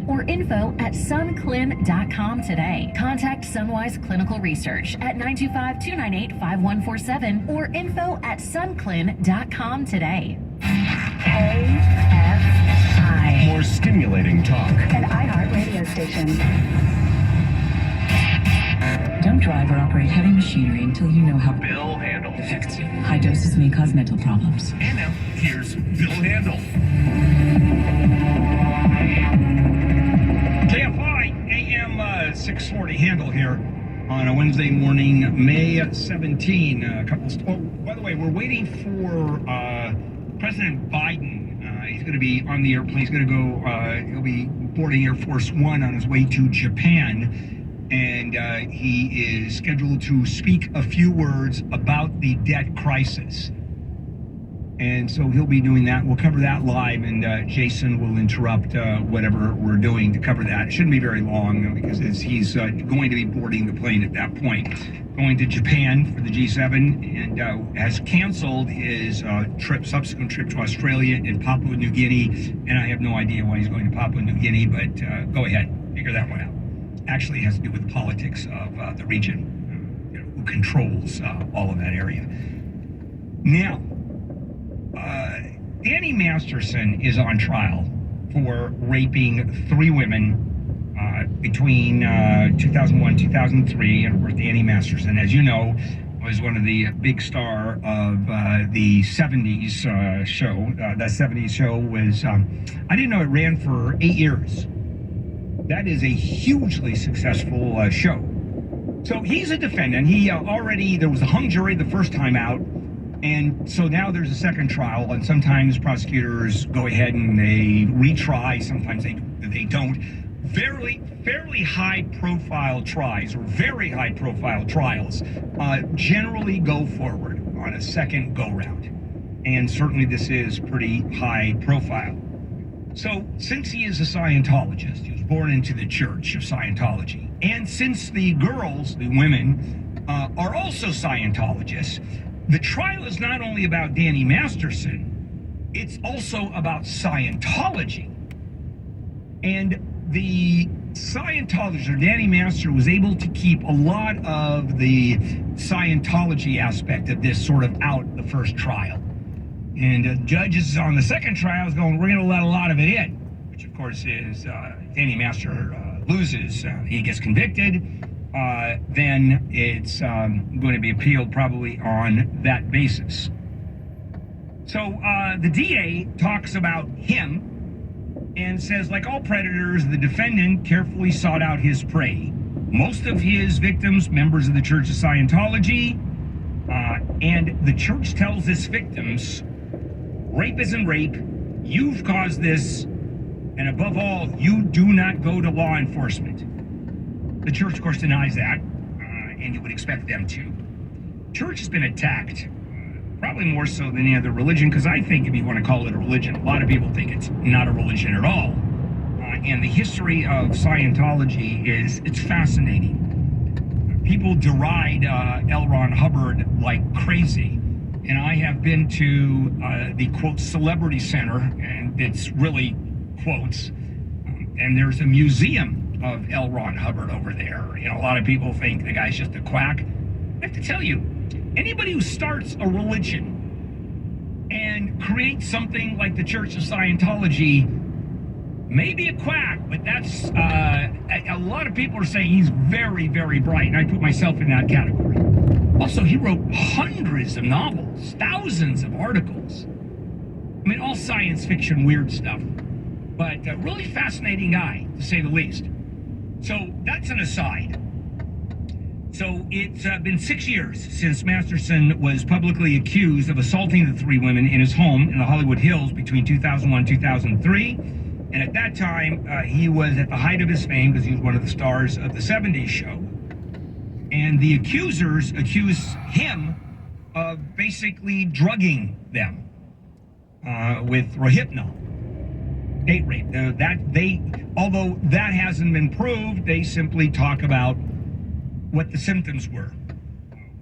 or info@sunclin.com today. Contact Sunwise Clinical Research at 925-298-5147 or info@sunclin.com today. KFI. More stimulating talk. An iHeart radio station. Don't drive or operate heavy machinery until you know how Bill Handel affects you. High doses may cause mental problems. And now, here's Bill Handel. KFI AM 640 Handel here on a Wednesday morning, May 17. By the way, we're waiting for President Biden. He's going to be on the airplane. He's going to go, he'll be boarding Air Force One on his way to Japan. And he is scheduled to speak a few words about the debt crisis. And so he'll be doing that. We'll cover that live, and Jason will interrupt whatever we're doing to cover that. It shouldn't be very long because he's going to be boarding the plane at that point. Going to Japan for the G7, and has canceled his subsequent trip to Australia and Papua New Guinea. And I have no idea why he's going to Papua New Guinea, but go ahead, figure that one out. Actually, it has to do with the politics of the region, who controls all of that area. Now, Danny Masterson is on trial for raping 3 women between 2001, 2003, and of course, Danny Masterson, as you know, was one of the big star of the 70s show. The 70s show was, I didn't know it ran for 8 years. That is a hugely successful show. So he's a defendant. He there was a hung jury the first time out. And so now there's a second trial, and sometimes prosecutors go ahead and they retry. Sometimes they don't. Fairly high-profile tries, or very high-profile trials, generally go forward on a second go-round. And certainly this is pretty high-profile. So since he is a Scientologist, he was born into the Church of Scientology, and since the girls, the women, are also Scientologists, the trial is not only about Danny Masterson, it's also about Scientology. And the Scientologist, or Danny Master, was able to keep a lot of the Scientology aspect of this sort of out the first trial. And judges on the second trial is going, we're going to let a lot of it in, which of course is Danny Master loses. He gets convicted. Then it's going to be appealed probably on that basis. So the DA talks about him and says, like all predators, the defendant carefully sought out his prey. Most of his victims, members of the Church of Scientology, and the church tells its victims, rape isn't rape, you've caused this, and above all, you do not go to law enforcement. The church, of course, denies that, and you would expect them to. Church has been attacked, probably more so than any other religion, because I think, if you want to call it a religion, a lot of people think it's not a religion at all. And the history of Scientology it's fascinating. People deride L. Ron Hubbard like crazy, and I have been to the, quote, Celebrity Center, and it's really quotes, and there's a museum of L. Ron Hubbard over there. You know, a lot of people think the guy's just a quack. I have to tell you, anybody who starts a religion and creates something like the Church of Scientology may be a quack, but that's, a lot of people are saying he's very, very bright, and I put myself in that category. Also, he wrote hundreds of novels, thousands of articles. I mean, all science fiction, weird stuff. But a really fascinating guy, to say the least. So that's an aside. So it's been 6 years since Masterson was publicly accused of assaulting the 3 women in his home in the Hollywood Hills between 2001 and 2003. And at that time, he was at the height of his fame because he was one of the stars of the 70s show. And the accusers accused him of basically drugging them with Rohypnol. Date rape. Although that hasn't been proved, they simply talk about what the symptoms were.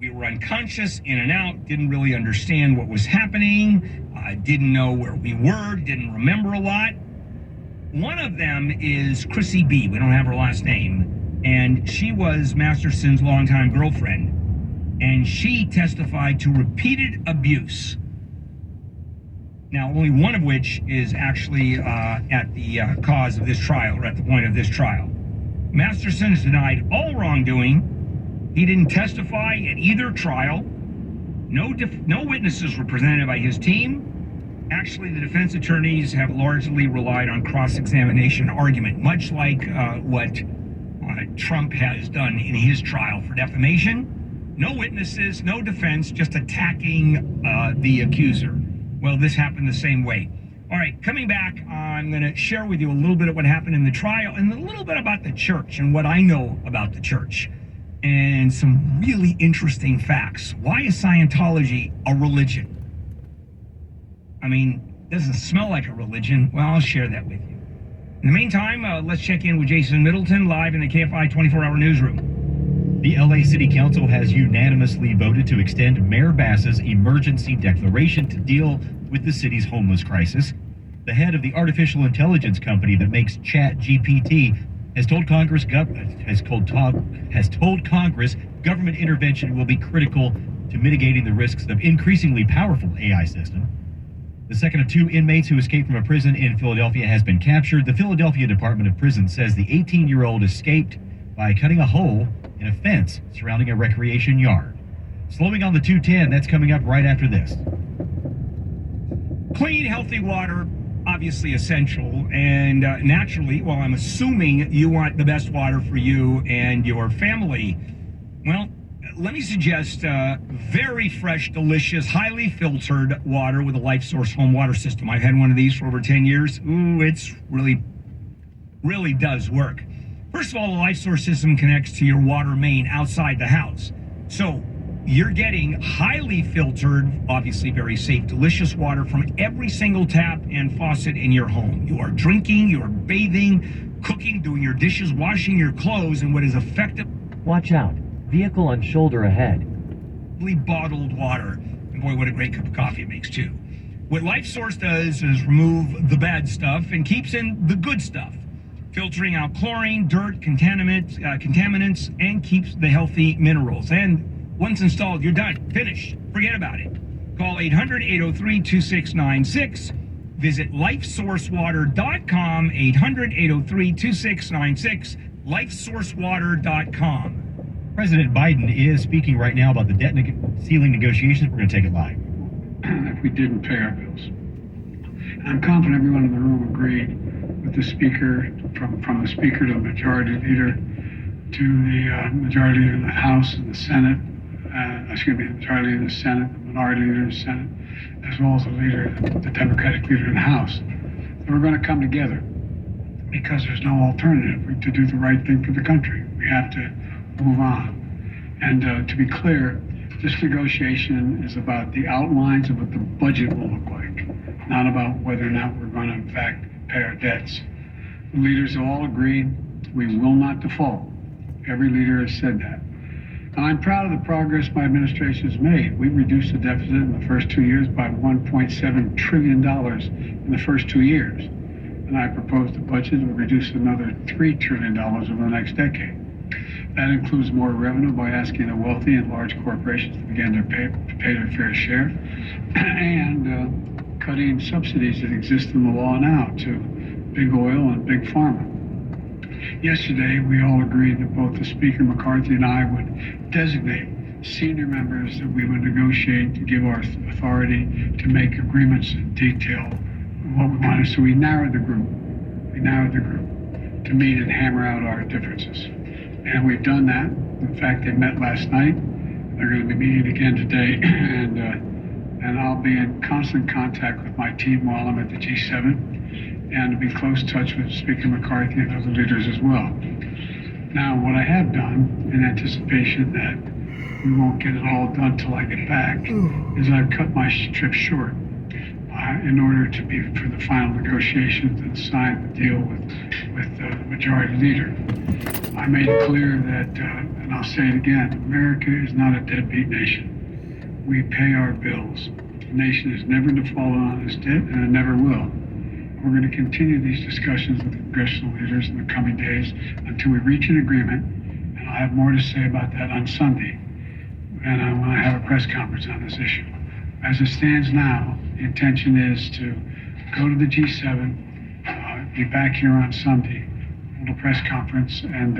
We were unconscious, in and out, didn't really understand what was happening, didn't know where we were, didn't remember a lot. One of them is Chrissy B. We don't have her last name. And she was Masterson's longtime girlfriend. And she testified to repeated abuse. Now, only one of which is actually at the cause of this trial, or at the point of this trial. Masterson has denied all wrongdoing. He didn't testify at either trial. No witnesses were presented by his team. Actually, the defense attorneys have largely relied on cross-examination argument, much like what Trump has done in his trial for defamation. No witnesses, no defense, just attacking the accuser. Well, this happened the same way. All right, coming back, I'm going to share with you a little bit of what happened in the trial and a little bit about the church and what I know about the church and some really interesting facts. Why is Scientology a religion? I mean, doesn't smell like a religion. Well, I'll share that with you. In the meantime, let's check in with Jason Middleton live in the KFI 24-hour newsroom. The LA City Council has unanimously voted to extend Mayor Bass's emergency declaration to deal with the city's homeless crisis. The head of the artificial intelligence company that makes ChatGPT has told Congress government intervention will be critical to mitigating the risks of increasingly powerful AI system. The second of two inmates who escaped from a prison in Philadelphia has been captured. The Philadelphia Department of Prisons says the 18-year-old escaped by cutting a hole in a fence surrounding a recreation yard. Slowing on the 210, that's coming up right after this. Clean, healthy water, obviously essential, and naturally, well, I'm assuming you want the best water for you and your family. Well, let me suggest very fresh, delicious, highly filtered water with a Life Source home water system. I've had one of these for over 10 years. Ooh, it's really does work. First of all, the Life Source system connects to your water main outside the house. So you're getting highly filtered, obviously very safe, delicious water from every single tap and faucet in your home. You are drinking, you are bathing, cooking, doing your dishes, washing your clothes, and what is effective. Watch out. Vehicle on shoulder ahead. Bottled water. And boy, what a great cup of coffee it makes too. What Life Source does is remove the bad stuff and keeps in the good stuff, filtering out chlorine, dirt, contaminants, and keeps the healthy minerals. And once installed, you're done. Finished. Forget about it. Call 800-803-2696. Visit lifesourcewater.com, 800-803-2696, lifesourcewater.com. President Biden is speaking right now about the debt ceiling negotiations. We're going to take it live. If we didn't pay our bills. And I'm confident everyone in the room agreed with the speaker, from the speaker to the majority leader, to the majority leader in the House and the Senate, the majority leader in the Senate, the minority leader in the Senate, as well as the Democratic leader in the House. And we're going to come together because there's no alternative to do the right thing for the country. We have to move on. And to be clear, this negotiation is about the outlines of what the budget will look like, not about whether or not we're going to, in fact, pay our debts. The leaders have all agreed we will not default. Every leader has said that. And I'm proud of the progress my administration has made. We reduced the deficit in the first 2 years by $1.7 trillion in the first 2 years. And I proposed a budget that would reduce another $3 trillion over the next decade. That includes more revenue by asking the wealthy and large corporations to begin to pay their fair share, and cutting subsidies that exist in the law now to big oil and big pharma. Yesterday, we all agreed that both the Speaker McCarthy and I would designate senior members that we would negotiate to give our authority to make agreements in detail what we wanted. So we narrowed the group. To meet and hammer out our differences. And we've done that. In fact, they met last night. They're going to be meeting again today. And I'll be in constant contact with my team while I'm at the G7 and to be close touch with Speaker McCarthy and other leaders as well. Now, what I have done in anticipation that we won't get it all done till I get back is I've cut my trip short in order to be for the final negotiations and sign the deal with the majority leader. I made it clear that, and I'll say it again, America is not a deadbeat nation. We pay our bills. The nation has never defaulted on its debt, and it never will. We're going to continue these discussions with the congressional leaders in the coming days until we reach an agreement, and I'll have more to say about that on Sunday, and I want to have a press conference on this issue. As it stands now, the intention is to go to the G7, be back here on Sunday, hold a press conference, and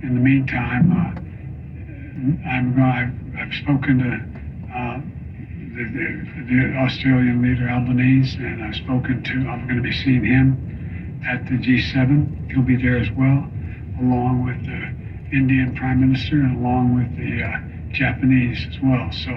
in the meantime, I've spoken to the Australian leader Albanese, and I'm going to be seeing him at the G7. He'll be there as well, along with the Indian Prime Minister and along with the Japanese as well. So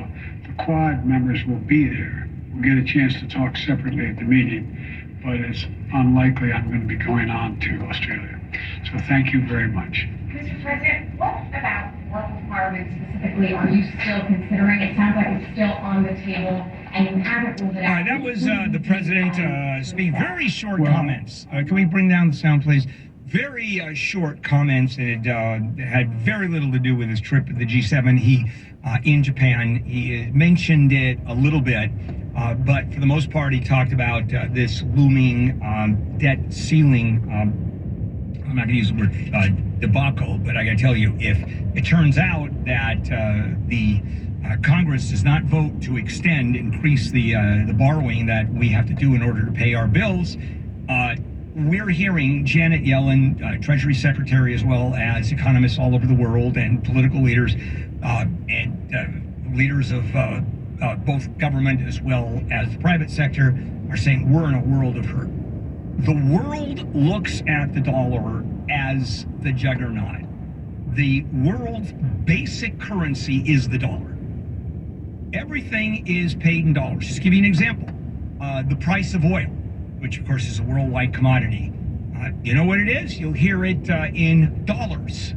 the Quad members will be there. We'll get a chance to talk separately at the meeting, but it's unlikely I'm going to be going on to Australia. So thank you very much. Mr. President, what about work requirements specifically are you still considering? It sounds like it's still on the table and you haven't ruled it out. All right, that was the president speaking. Very short comments. Can we bring down the sound, please? Very short comments. It had very little to do with his trip at the G7. He in Japan. He mentioned it a little bit, but for the most part, he talked about this looming debt ceiling. I'm not going to use the word debacle, but I got to tell you, if it turns out that the Congress does not vote to increase the borrowing that we have to do in order to pay our bills, we're hearing Janet Yellen, Treasury Secretary, as well as economists all over the world and political leaders and leaders of both government as well as the private sector are saying we're in a world of hurt. The world looks at the dollar as the juggernaut. The world's basic currency is the dollar. Everything is paid in dollars. Just to give you an example, the price of oil, which of course is a worldwide commodity. You know what it is? You'll hear it in dollars.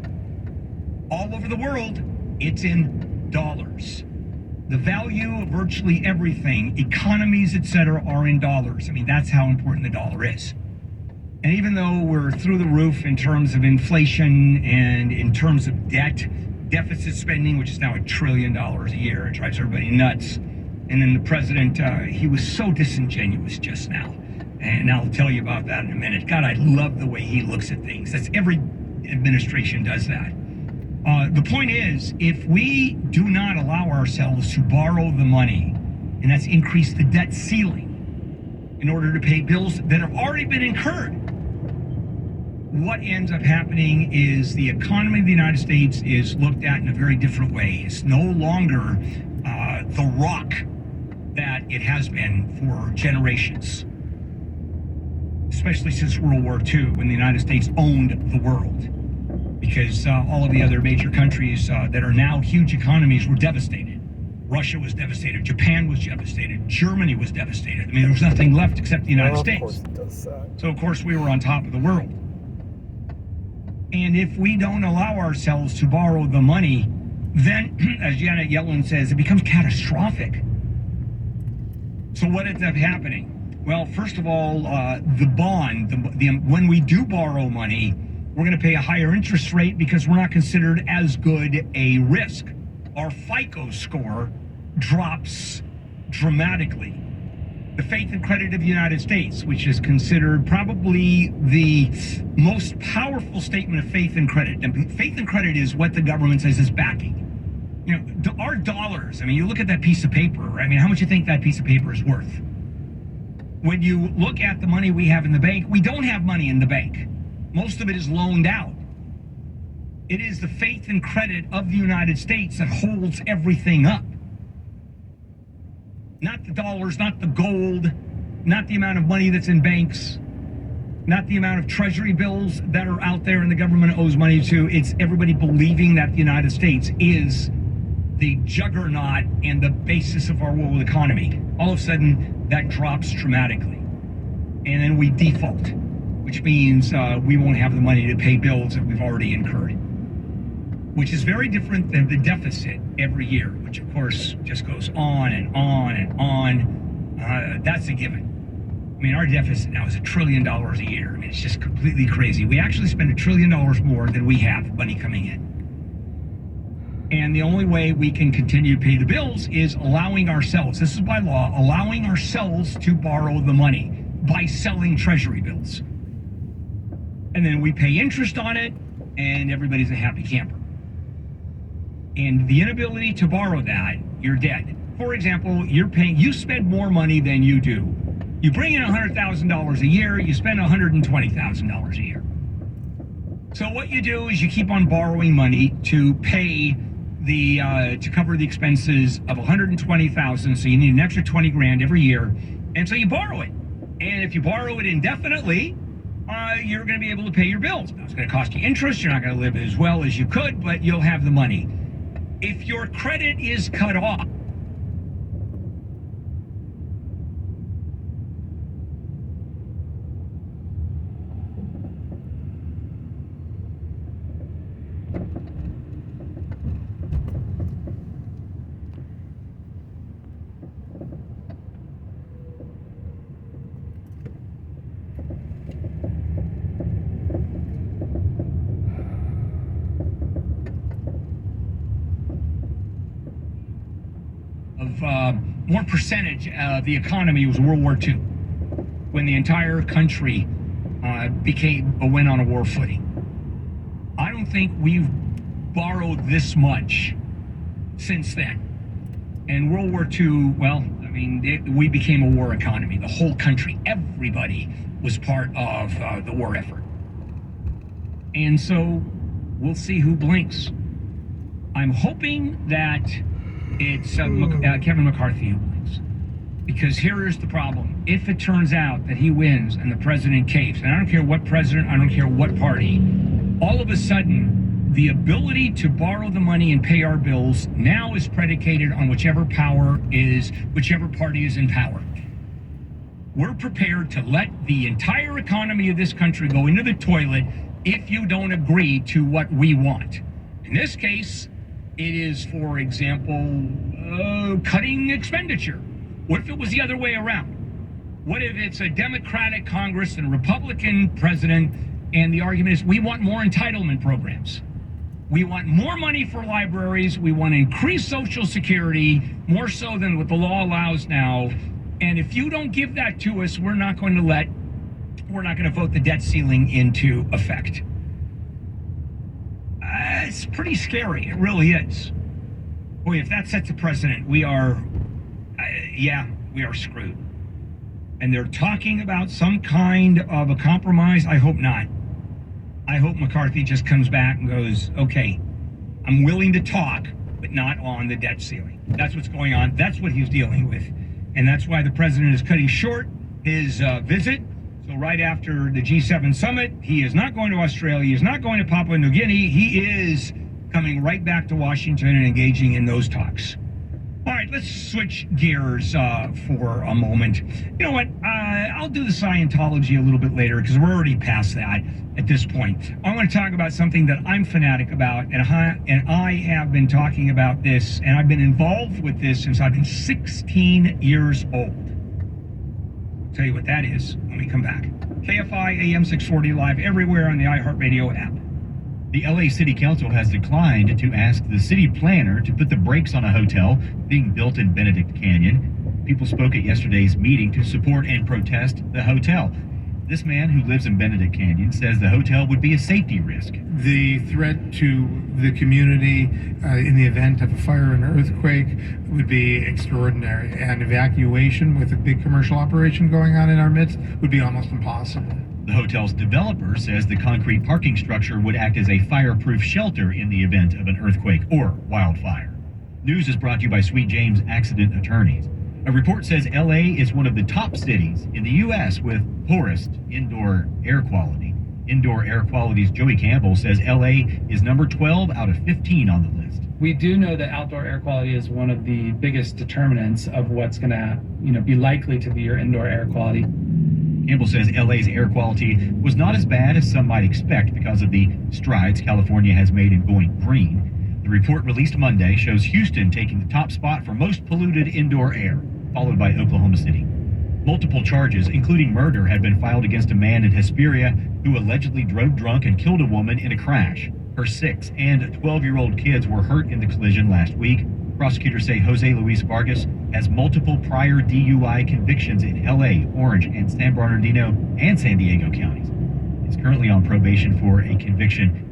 All over the world, it's in dollars. The value of virtually everything, economies, etc., are in dollars. I mean, that's how important the dollar is. And even though we're through the roof in terms of inflation and in terms of debt, deficit spending, which is now $1 trillion a year, it drives everybody nuts. And then the president, he was so disingenuous just now. And I'll tell you about that in a minute. God, I love the way he looks at things. That's every administration does that. The point is, if we do not allow ourselves to borrow the money, and that's increase the debt ceiling in order to pay bills that have already been incurred, what ends up happening is the economy of the United States is looked at in a very different way. It's no longer the rock that it has been for generations, especially since World War II, when the United States owned the world. Because all of the other major countries that are now huge economies were devastated. Russia was devastated. Japan was devastated. Germany was devastated. I mean, there was nothing left except the United States. So, of course, we were on top of the world. And if we don't allow ourselves to borrow the money, then, as Janet Yellen says, it becomes catastrophic. So what ends up happening? Well, first of all, the bond, when we do borrow money, we're going to pay a higher interest rate because we're not considered as good a risk. Our FICO score drops dramatically. The faith and credit of the United States, which is considered probably the most powerful statement of faith and credit. And faith and credit is what the government says is backing. You know, our dollars, I mean, you look at that piece of paper, I mean, how much you think that piece of paper is worth? When you look at the money we have in the bank, we don't have money in the bank. Most of it is loaned out. It is the faith and credit of the United States that holds everything up. Not the dollars, not the gold, not the amount of money that's in banks, not the amount of treasury bills that are out there and the government owes money to. It's everybody believing that the United States is the juggernaut and the basis of our world economy. All of a sudden, that drops dramatically. And then we default, which means we won't have the money to pay bills that we've already incurred, which is very different than the deficit every year, which of course just goes on and on and on. That's a given. I mean, our deficit now is $1 trillion a year. I mean, it's just completely crazy. We actually spend $1 trillion more than we have money coming in. And the only way we can continue to pay the bills is allowing ourselves, this is by law, allowing ourselves to borrow the money. by selling treasury bills. And then we pay interest on it, and everybody's a happy camper. And the inability to borrow that, you're dead. For example, you spend more money than you do. You bring in $100,000 a year, you spend $120,000 a year. So what you do is you keep on borrowing money to pay to cover the expenses of $120,000. So you need an extra 20 grand every year, and so you borrow it. And if you borrow it indefinitely, you're going to be able to pay your bills. Now, it's going to cost you interest. You're not going to live as well as you could, but you'll have the money. If your credit is cut off, more percentage of the economy was World War II, when the entire country went on a war footing. I don't think we've borrowed this much since then. And World War II, well, I mean, we became a war economy. The whole country, everybody was part of the war effort. And so we'll see who blinks. I'm hoping that it's Kevin McCarthy who blinks. Because here is the problem. If it turns out that he wins and the president caves, and I don't care what president, I don't care what party, all of a sudden, the ability to borrow the money and pay our bills now is predicated on whichever party is in power. We're prepared to let the entire economy of this country go into the toilet if you don't agree to what we want. In this case, it is, for example, cutting expenditure. What if it was the other way around? What if it's a Democratic Congress and a Republican president, and the argument is we want more entitlement programs. We want more money for libraries. We want to increase Social Security, more so than what the law allows now. And if you don't give that to us, we're not going to vote the debt ceiling into effect. It's pretty scary. It really is. Boy, if that sets a precedent, we are screwed. And they're talking about some kind of a compromise. I hope not. I hope McCarthy just comes back and goes, okay, I'm willing to talk, but not on the debt ceiling. That's what's going on. That's what he's dealing with. And that's why the president is cutting short his visit. So right after the G7 summit, he is not going to Australia. He is not going to Papua New Guinea. He is coming right back to Washington and engaging in those talks. All right, let's switch gears for a moment. You know what? I'll do the Scientology a little bit later because we're already past that at this point. I want to talk about something that I'm fanatic about, and I have been talking about this, and I've been involved with this since I've been 16 years old. I'll tell you what that is when we come back. KFI AM 640 live everywhere on the iHeartRadio app. The LA City Council has declined to ask the city planner to put the brakes on a hotel being built in Benedict Canyon. People spoke at yesterday's meeting to support and protest the hotel. This man who lives in Benedict Canyon says the hotel would be a safety risk. The threat to the community in the event of a fire and earthquake would be extraordinary, and evacuation with a big commercial operation going on in our midst would be almost impossible. The hotel's developer says the concrete parking structure would act as a fireproof shelter in the event of an earthquake or wildfire. News is brought to you by Sweet James Accident Attorneys. A report says LA is one of the top cities in the U.S. with poorest indoor air quality. Indoor Air Quality's Joey Campbell says LA is number 12 out of 15 on the list. We do know that outdoor air quality is one of the biggest determinants of what's going to, be likely to be your indoor air quality. Campbell says LA's air quality was not as bad as some might expect because of the strides California has made in going green. The report released Monday shows Houston taking the top spot for most polluted indoor air, followed by Oklahoma City. Multiple charges, including murder, had been filed against a man in Hesperia who allegedly drove drunk and killed a woman in a crash. Her 6- and 12-year-old kids were hurt in the collision last week. Prosecutors say Jose Luis Vargas has multiple prior DUI convictions in LA, Orange, and San Bernardino and San Diego counties. He's currently on probation for a conviction